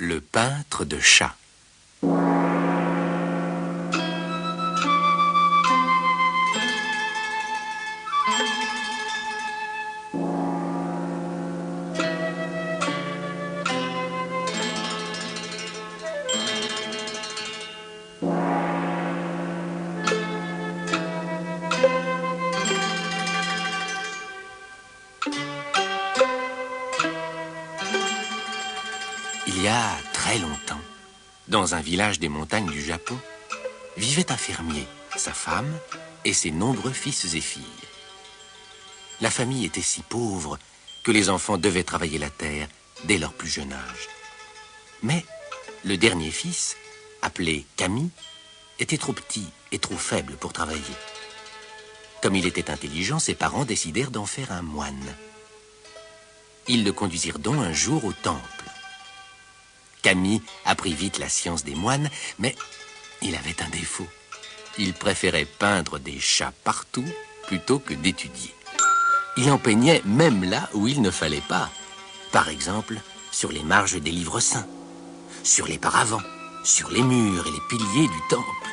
Le peintre de chats. Il y a très longtemps, dans un village des montagnes du Japon, vivait un fermier, sa femme et ses nombreux fils et filles. La famille était si pauvre que les enfants devaient travailler la terre dès leur plus jeune âge. Mais le dernier fils, appelé Kami, était trop petit et trop faible pour travailler. Comme il était intelligent, ses parents décidèrent d'en faire un moine. Ils le conduisirent donc un jour au temple. Kami apprit vite la science des moines, mais il avait un défaut. Il préférait peindre des chats partout plutôt que d'étudier. Il en peignait même là où il ne fallait pas. Par exemple, sur les marges des livres saints, sur les paravents, sur les murs et les piliers du temple.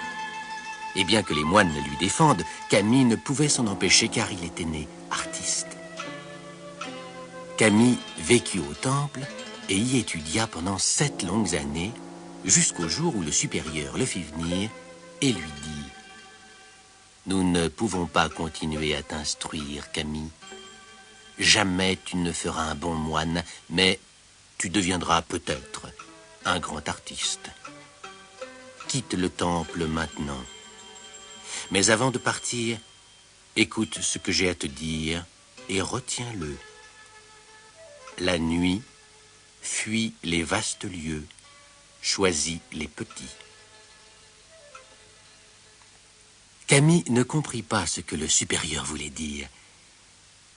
Et bien que les moines le lui défendent, Kami ne pouvait s'en empêcher car il était né artiste. Kami vécut au temple et y étudia pendant 7 longues années, jusqu'au jour où le supérieur le fit venir et lui dit « Nous ne pouvons pas continuer à t'instruire, Kami. Jamais tu ne feras un bon moine, mais tu deviendras peut-être un grand artiste. Quitte le temple maintenant. Mais avant de partir, écoute ce que j'ai à te dire et retiens-le. La nuit, fuis les vastes lieux, choisis les petits. » Kami ne comprit pas ce que le supérieur voulait dire.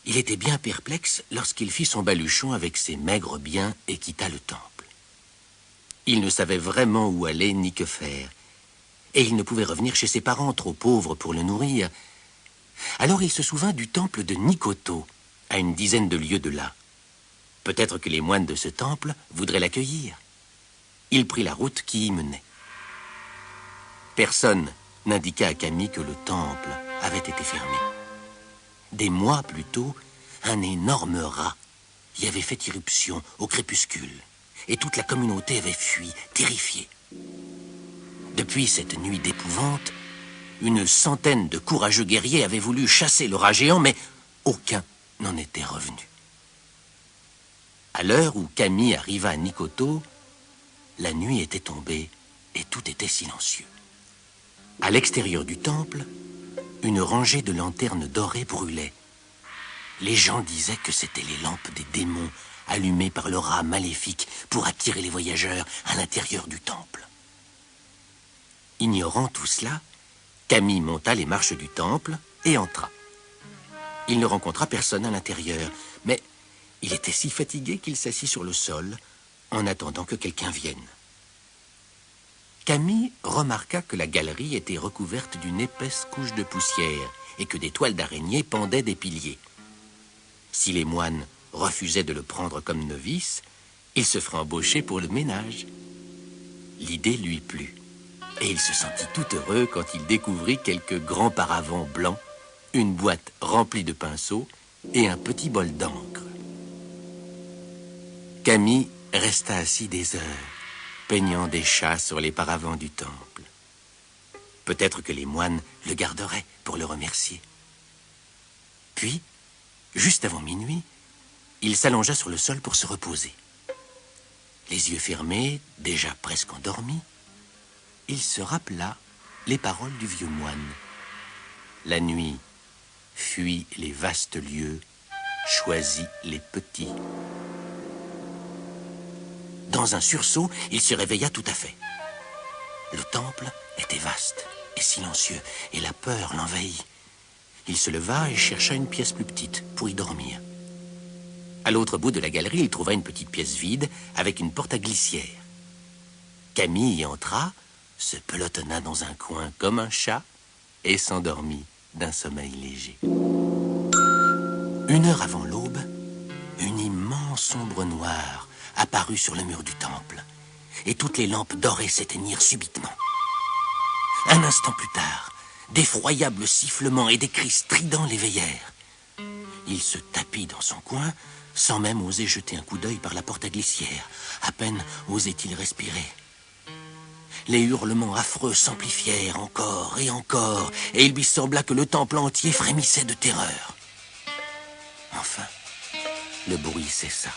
Il était bien perplexe lorsqu'il fit son baluchon avec ses maigres biens et quitta le temple. Il ne savait vraiment où aller ni que faire, et il ne pouvait revenir chez ses parents, trop pauvres pour le nourrir. Alors il se souvint du temple de Nikoto, à une dizaine de lieues de là. Peut-être que les moines de ce temple voudraient l'accueillir. Il prit la route qui y menait. Personne n'indiqua à Kami que le temple avait été fermé. Des mois plus tôt, un énorme rat y avait fait irruption au crépuscule, et toute la communauté avait fui, terrifiée. Depuis cette nuit d'épouvante, une centaine de courageux guerriers avaient voulu chasser le rat géant, mais aucun n'en était revenu. À l'heure où Kami arriva à Nikoto, la nuit était tombée et tout était silencieux. À l'extérieur du temple, une rangée de lanternes dorées brûlait. Les gens disaient que c'étaient les lampes des démons allumées par le rat maléfique pour attirer les voyageurs à l'intérieur du temple. Ignorant tout cela, Kami monta les marches du temple et entra. Il ne rencontra personne à l'intérieur, mais il était si fatigué qu'il s'assit sur le sol en attendant que quelqu'un vienne. Kami remarqua que la galerie était recouverte d'une épaisse couche de poussière et que des toiles d'araignée pendaient des piliers. Si les moines refusaient de le prendre comme novice, il se ferait embaucher pour le ménage. L'idée lui plut, et il se sentit tout heureux quand il découvrit quelques grands paravents blancs, une boîte remplie de pinceaux et un petit bol d'encre. Kami resta assis des heures, peignant des chats sur les paravents du temple. Peut-être que les moines le garderaient pour le remercier. Puis, juste avant minuit, il s'allongea sur le sol pour se reposer. Les yeux fermés, déjà presque endormi, il se rappela les paroles du vieux moine. La nuit, fuis les vastes lieux, choisis les petits. Dans un sursaut, il se réveilla tout à fait. Le temple était vaste et silencieux, et la peur l'envahit. Il se leva et chercha une pièce plus petite pour y dormir. À l'autre bout de la galerie, il trouva une petite pièce vide avec une porte à glissière. Kami y entra, se pelotonna dans un coin comme un chat et s'endormit d'un sommeil léger. 1 heure avant l'aube, une immense ombre noire apparut sur le mur du temple. et toutes les lampes dorées s'éteignirent subitement. Un instant plus tard, d'effroyables sifflements et des cris stridents l'éveillèrent. Il se tapit dans son coin, sans même oser jeter un coup d'œil par la porte à glissière. À peine osait-il respirer. Les hurlements affreux s'amplifièrent encore, et il lui sembla que le temple entier frémissait de terreur. Enfin, le bruit cessa.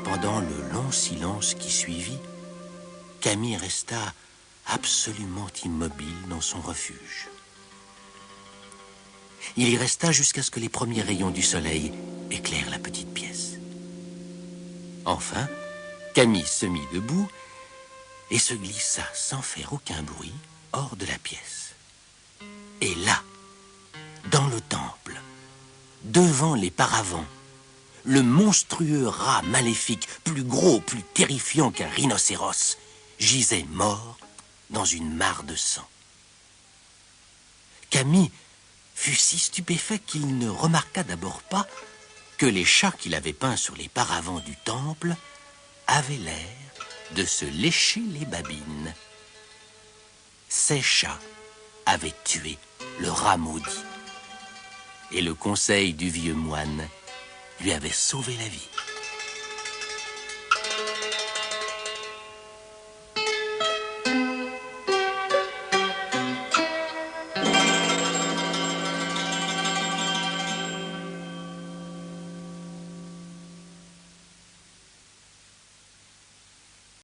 Pendant le long silence qui suivit, Camille resta absolument immobile dans son refuge. Il y resta jusqu'à ce que les premiers rayons du soleil éclairent la petite pièce. Enfin, Camille se mit debout et se glissa sans faire aucun bruit hors de la pièce. Et là, dans le temple, devant les paravents, le monstrueux rat maléfique, plus gros, plus terrifiant qu'un rhinocéros, gisait mort dans une mare de sang. Camille fut si stupéfait qu'il ne remarqua d'abord pas que les chats qu'il avait peints sur les paravents du temple avaient l'air de se lécher les babines. Ces chats avaient tué le rat maudit, et le conseil du vieux moine lui avait sauvé la vie.